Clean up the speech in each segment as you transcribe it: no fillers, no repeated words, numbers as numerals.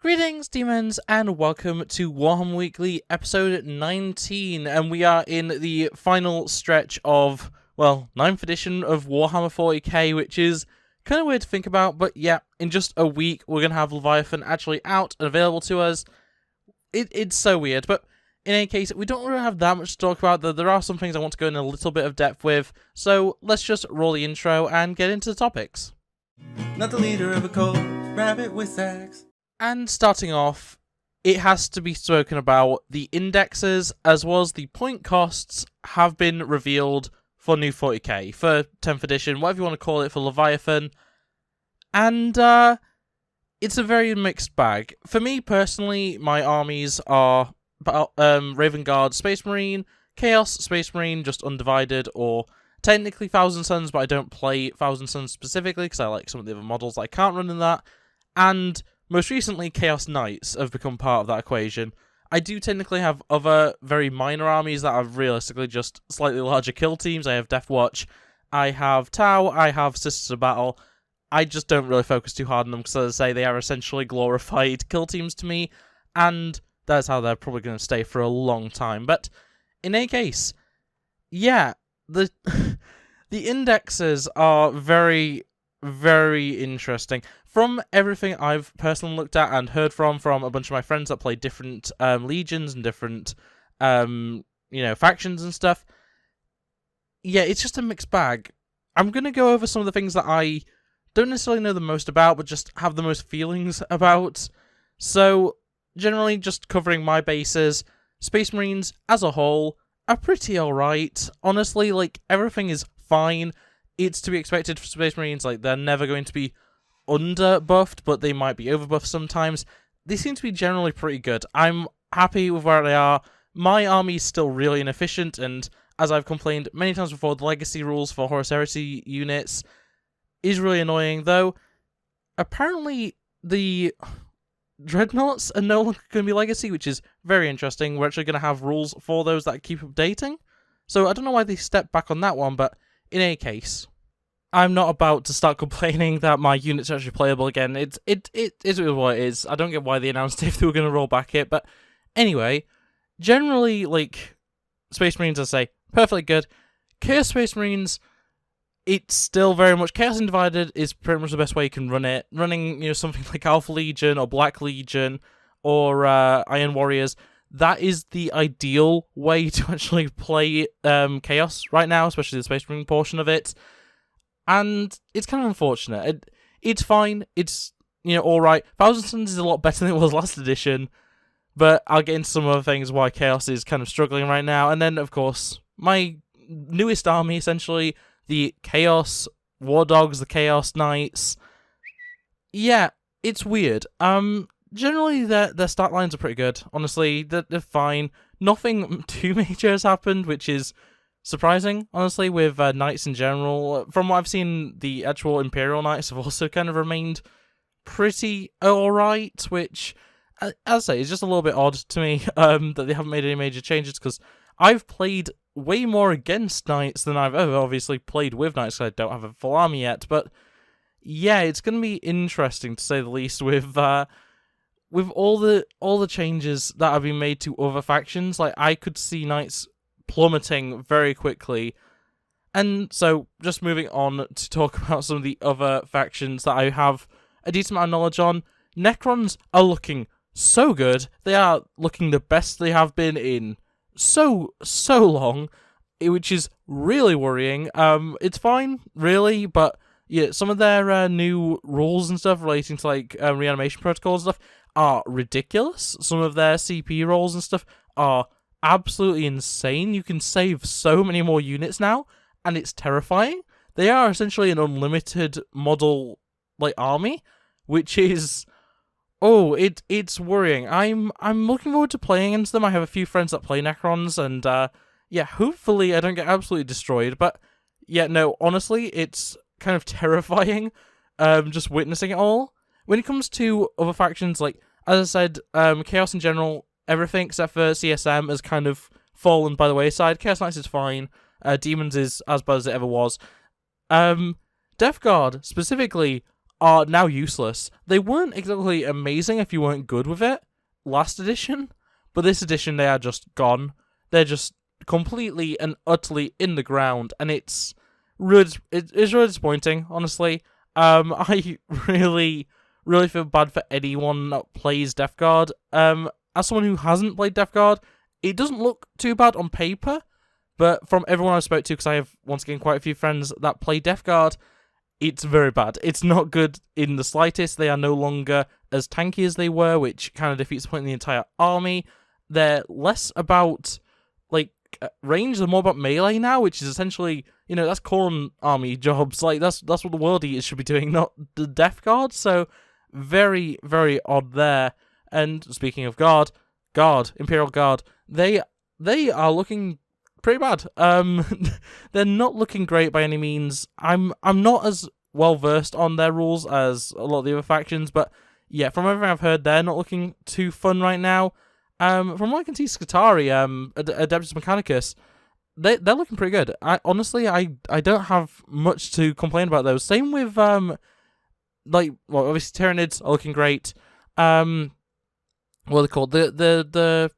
Greetings, demons, and welcome to Warhammer Weekly, episode 19, and we are in the final stretch of, well, 9th edition of Warhammer 40k, which is kind of weird to think about, but yeah, in just a week, we're going to have Leviathan actually out and available to us. It's so weird, but in any case, we don't really have that much to talk about, though there are some things I want to go in a little bit of depth with, so let's just roll the intro and get into the topics. Not the leader of a cult, RabbitWithAxe. And starting off, it has to be spoken about, the indexes as well as the point costs have been revealed for new 40k, for 10th edition, whatever you want to call it, for Leviathan. And it's a very mixed bag. For me personally, my armies are Raven Guard, Space Marine, Chaos, Space Marine, just undivided, or technically Thousand Suns, but I don't play Thousand Suns specifically because I like some of the other models that I can't run in that. And most recently, Chaos Knights have become part of that equation. I do technically have other very minor armies that are realistically just slightly larger kill teams. I have Death Watch, I have Tau, I have Sisters of Battle. I just don't really focus too hard on them because, as I say, they are essentially glorified kill teams to me, and that's how they're probably going to stay for a long time. But in any case, yeah, the indexes are very, very interesting. From everything I've personally looked at and heard from a bunch of my friends that play different legions and different factions and stuff, yeah, it's just a mixed bag. I'm going to go over some of the things that I don't necessarily know the most about, but just have the most feelings about. So, generally, just covering my bases, Space Marines as a whole are pretty alright. Honestly, like, everything is fine. It's to be expected for Space Marines. Like, they're never going to be under-buffed, but they might be over-buffed sometimes. They seem to be generally pretty good. I'm happy with where they are. My army is still really inefficient, and as I've complained many times before, the legacy rules for Horus Heresy units is really annoying, though apparently the Dreadnoughts are no longer going to be legacy, which is very interesting. We're actually going to have rules for those that keep updating. So I don't know why they stepped back on that one, but in any case, I'm not about to start complaining that my units are actually playable again. It is what it is. I don't get why they announced if they were going to roll back it, but anyway, generally, like, Space Marines, I say, perfectly good. Chaos Space Marines, it's still very much Chaos Undivided is pretty much the best way you can run it. Running, something like Alpha Legion or Black Legion or Iron Warriors, that is the ideal way to actually play Chaos right now, especially the Space Marine portion of it. And it's kind of unfortunate. It's fine. It's, alright. Thousand Suns is a lot better than it was last edition, but I'll get into some other things why Chaos is kind of struggling right now. And then, of course, my newest army, essentially, the Chaos War Dogs, the Chaos Knights. Yeah, it's weird. Generally, their stat lines are pretty good. Honestly, they're fine. Nothing too major has happened, which is surprising, honestly, with Knights in general. From what I've seen, the actual Imperial Knights have also kind of remained pretty alright, which, as I say, is just a little bit odd to me that they haven't made any major changes, because I've played way more against Knights than I've ever obviously played with Knights, because I don't have a full army yet, but yeah, it's going to be interesting, to say the least, with all the changes that have been made to other factions. Like, I could see Knights plummeting very quickly. And so, just moving on to talk about some of the other factions that I have a decent amount of knowledge on. Necrons are looking so good. They are looking the best they have been in so long, which is really worrying. It's fine, really, but yeah, some of their new rules and stuff relating to, like, reanimation protocols and stuff are ridiculous. Some of their CP rolls and stuff are absolutely insane. You can save so many more units now, and it's terrifying. They are essentially an unlimited model, like, army, which is, it's worrying. I'm looking forward to playing against them. I have a few friends that play Necrons, and yeah, hopefully I don't get absolutely destroyed. But yeah, no, honestly, it's kind of terrifying, just witnessing it all. When it comes to other factions, like, as I said, Chaos in general, everything except for CSM has kind of fallen by the wayside. Chaos Knights is fine. Demons is as bad as it ever was. Death Guard, specifically, are now useless. They weren't exactly amazing if you weren't good with it last edition, but this edition they are just gone. They're just completely and utterly in the ground, and it's really disappointing, honestly. I really feel bad for anyone that plays Death Guard. As someone who hasn't played Death Guard, it doesn't look too bad on paper, but from everyone I've spoke to, because I have once again quite a few friends that play Death Guard, it's very bad. It's not good in the slightest. They are no longer as tanky as they were, which kind of defeats the point of the entire army. They're less about range, they're more about melee now, which is essentially, that's Khorne army jobs. Like that's what the World Eaters should be doing, not the Death Guard. So very, very odd there. And speaking of Imperial Guard, they are looking pretty bad. They're not looking great by any means. I'm not as well versed on their rules as a lot of the other factions, but yeah, from everything I've heard, they're not looking too fun right now. From what I can see, Scutari, Adeptus Mechanicus, they're looking pretty good. Honestly, I don't have much to complain about those. Same with obviously Tyranids are looking great. What are they called? The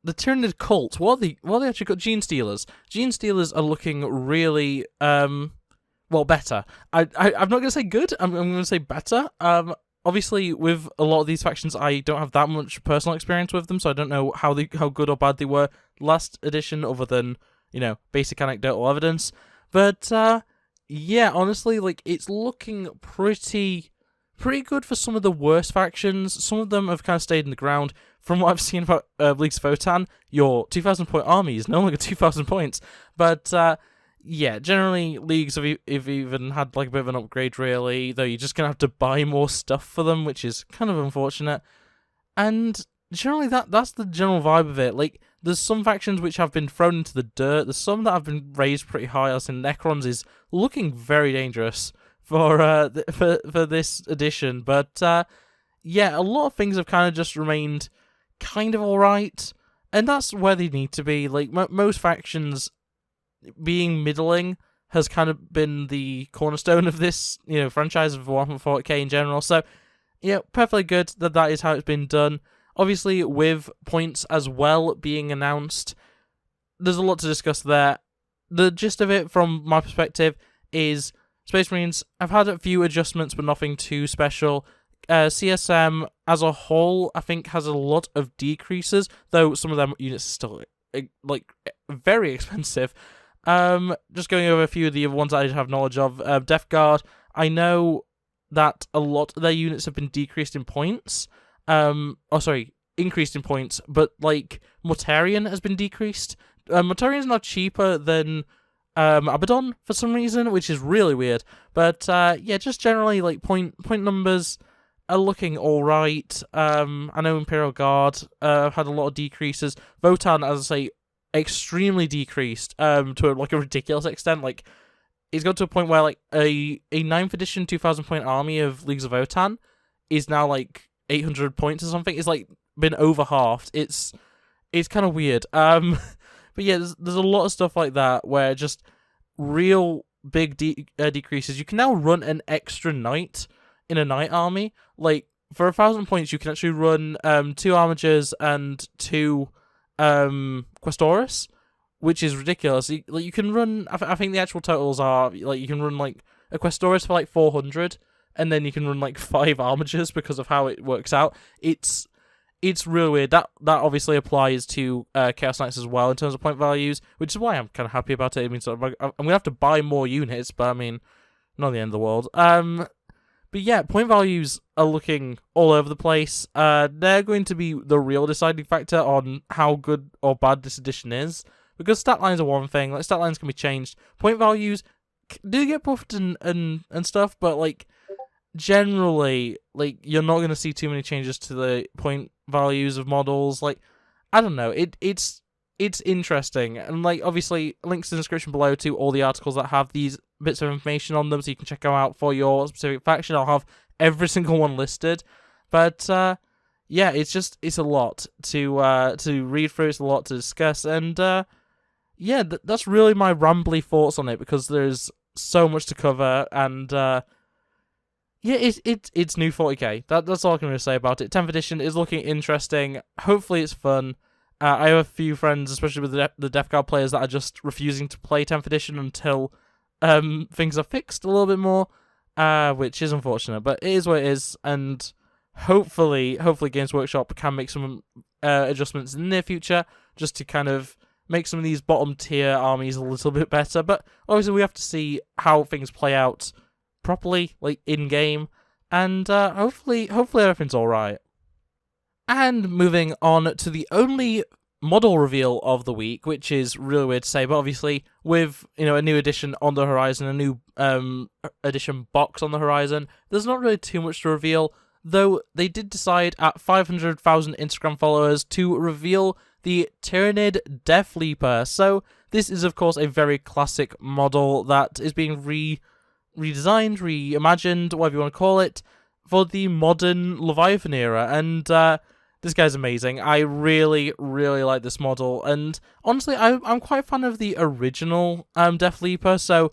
Tyranid cult. What are they actually called? Gene Stealers. Gene Stealers are looking really better. I'm not gonna say good. I'm gonna say better. Obviously, with a lot of these factions, I don't have that much personal experience with them, so I don't know how good or bad they were last edition, other than, basic anecdotal evidence. But, yeah, honestly, it's looking pretty good for some of the worst factions. Some of them have kind of stayed in the ground. From what I've seen about Leagues of Votann, your 2,000-point army is no longer 2,000 points. But, yeah, generally, Leagues have even had, a bit of an upgrade, really, though you're just going to have to buy more stuff for them, which is kind of unfortunate. And generally, that's the general vibe of it. There's some factions which have been thrown into the dirt, there's some that have been raised pretty high, as in Necrons is looking very dangerous for this edition, but, yeah, a lot of things have kind of just remained kind of alright, and that's where they need to be. Most factions being middling has kind of been the cornerstone of this, franchise of Warhammer 40k in general. So, perfectly good that is how it's been done. Obviously, with points as well being announced, there's a lot to discuss there. The gist of it, from my perspective, is Space Marines have had a few adjustments, but nothing too special. CSM as a whole, I think, has a lot of decreases, though some of them units are still very expensive. Just going over a few of the other ones I have knowledge of. Death Guard, I know that a lot of their units have been decreased in points. Increased in points, but Mortarion has been decreased. Mortarion is now cheaper than Abaddon for some reason, which is really weird. But yeah, just generally point numbers are looking alright. I know Imperial Guard had a lot of decreases. Votann, as I say, extremely decreased to a ridiculous extent. It's got to a point where a 9th edition 2,000 point army of Leagues of Votann is now 800 points or something. It's been over halved. It's kind of weird. But yeah, there's a lot of stuff like that where just real big decreases. You can now run an extra knight in a knight army. For 1,000 points, you can actually run 2 armigers and 2 Questoris, which is ridiculous. You can run, I think the actual totals are, you can run a Questoris for 400, and then you can run 5 armigers because of how it works out. It's really weird. That obviously applies to Chaos Knights as well in terms of point values, which is why I'm kind of happy about it. I mean, I'm going to have to buy more units, but I mean, not the end of the world. But yeah, point values are looking all over the place. They're going to be the real deciding factor on how good or bad this edition is, because stat lines are one thing. Stat lines can be changed. Point values do get buffed and stuff, but generally, you're not going to see too many changes to the point values of models. I don't know. It's interesting, and obviously links in the description below to all the articles that have these bits of information on them, so you can check them out for your specific faction. I'll have every single one listed, but yeah, it's a lot to read through. It's a lot to discuss, and yeah, that's really my rambly thoughts on it, because there's so much to cover, and yeah, it's new 40k. That's all I can really say about it. 10th edition is looking interesting. Hopefully it's fun. I have a few friends, especially with the Death Guard players, that are just refusing to play 10th edition until things are fixed a little bit more, which is unfortunate, but it is what it is, and hopefully Games Workshop can make some adjustments in the near future, just to kind of make some of these bottom tier armies a little bit better. But obviously we have to see how things play out properly, like in game, and hopefully everything's all right. And moving on to the only model reveal of the week, which is really weird to say, but obviously with a new edition on the horizon, a new edition box on the horizon, there's not really too much to reveal. Though they did decide at 500,000 Instagram followers to reveal the Tyrannid Deathleaper. So this is of course a very classic model that is being redesigned, reimagined, whatever you want to call it, for the modern Leviathan era, and this guy's amazing. I really, really like this model, and honestly, I'm quite a fan of the original Deathleaper, so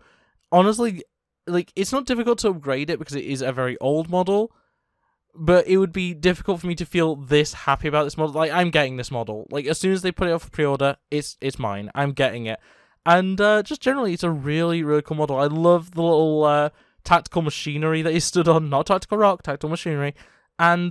honestly, like, it's not difficult to upgrade it because it is a very old model, but it would be difficult for me to feel this happy about this model. Like, I'm getting this model. Like, as soon as they put it up for pre-order, it's mine. I'm getting it. And just generally, it's a really, really cool model. I love the little tactical machinery that he stood on. Not tactical rock, tactical machinery. And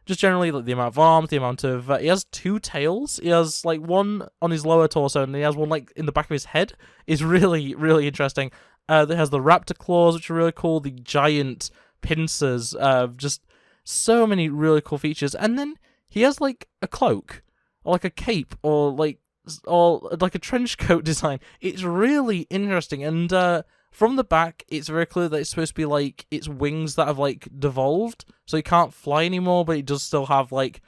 just generally, like, the amount of arms, the amount of... he has 2 tails. He has, like, one on his lower torso, and he has one, like, in the back of his head. It's really, really interesting. It has the raptor claws, which are really cool. The giant pincers. Just so many really cool features. And then he has, like, a cloak. Or, like, a cape. Or, like a trench coat design. It's really interesting, and from the back, it's very clear that it's supposed to be, like, its wings that have, like, devolved, so he can't fly anymore, but it does still have, like,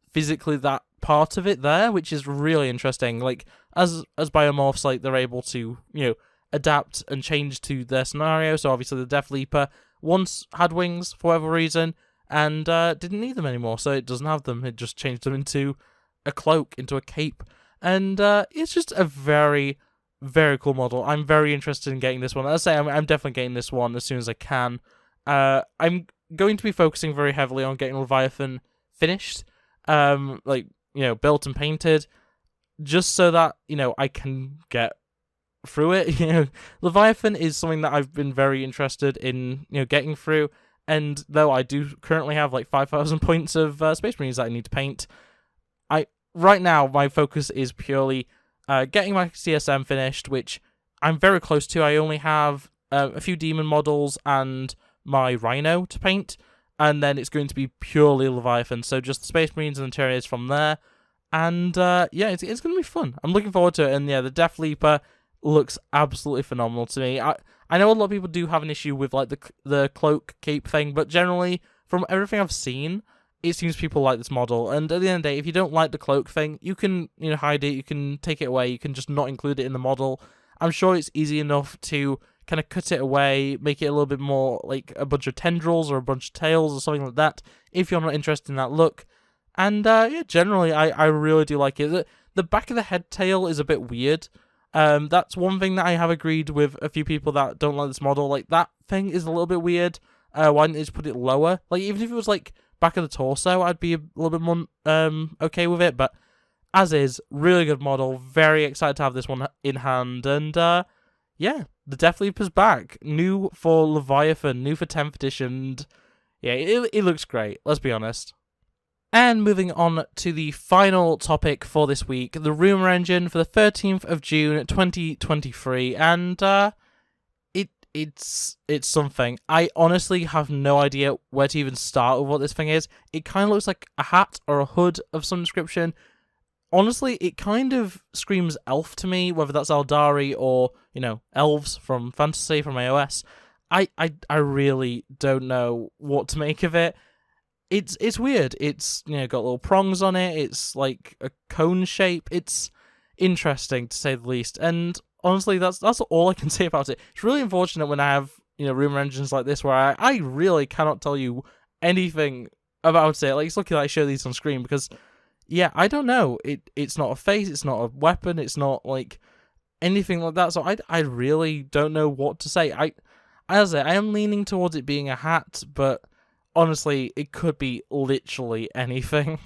physically that part of it there, which is really interesting. Like, as biomorphs, like, they're able to, adapt and change to their scenario, so obviously the Deathleaper once had wings, for whatever reason, and didn't need them anymore, so it doesn't have them. It just changed them into a cloak, into a cape. And it's just a very, very cool model. I'm very interested in getting this one. As I say, I'm definitely getting this one as soon as I can. I'm going to be focusing very heavily on getting Leviathan finished, built and painted, just so that, I can get through it. Leviathan is something that I've been very interested in, getting through. And though I do currently have, like, 5,000 points of Space Marines that I need to paint, right now, my focus is purely getting my CSM finished, which I'm very close to. I only have a few demon models and my Rhino to paint, and then it's going to be purely Leviathan, so just the Space Marines and the Tyranids from there, and it's going to be fun. I'm looking forward to it, and yeah, the Deathleaper looks absolutely phenomenal to me. I know a lot of people do have an issue with, like, the cloak cape thing, but generally, from everything I've seen, it seems people like this model, and at the end of the day, if you don't like the cloak thing, you can, hide it, you can take it away, you can just not include it in the model. I'm sure it's easy enough to kind of cut it away, make it a little bit more like a bunch of tendrils or a bunch of tails or something like that, if you're not interested in that look. And generally, I really do like it. The back of the head tail is a bit weird. That's one thing that I have agreed with a few people that don't like this model. Like, that thing is a little bit weird. Why didn't they just put it lower? Like, even if it was, like, back of the torso, I'd be a little bit more okay with it, but as is, really good model, very excited to have this one in hand, and the Deathleaper's back, new for Leviathan, new for 10th edition, and yeah, it looks great, let's be honest. And moving on to the final topic for this week, the Rumour Engine for the 13th of June, 2023, and It's something. I honestly have no idea where to even start with what this thing is. It kind of looks like a hat or a hood of some description. Honestly, it kind of screams elf to me, whether that's Eldari or, elves from fantasy, from AOS. I really don't know what to make of it. It's weird. It's, got little prongs on it. It's like a cone shape. It's interesting, to say the least. And honestly, that's all I can say about it. It's really unfortunate when I have, Rumour Engines like this where I really cannot tell you anything about it. Like, it's lucky that I show these on screen because, yeah, I don't know. It's not a face, it's not a weapon, it's not, like, anything like that. So I really don't know what to say. I as I am leaning towards it being a hat, but honestly, it could be literally anything.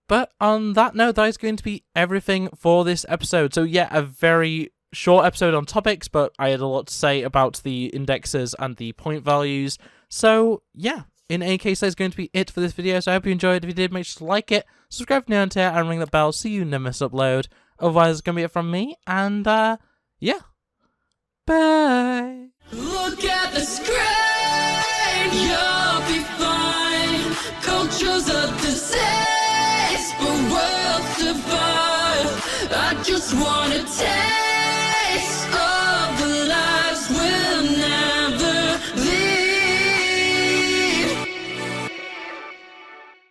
But on that note, that is going to be everything for this episode. So yeah, a very short episode on topics, but I had a lot to say about the indexes and the point values. So yeah, in any case, that's going to be it for this video. So I hope you enjoyed. If you did, make sure to like it, subscribe if you're new here, and ring the bell so you never miss upload. Otherwise, it's going to be it from me, and yeah, bye. Look at the screen, you'll be fine. Culture's a disease, but worlds divide. I just wanna take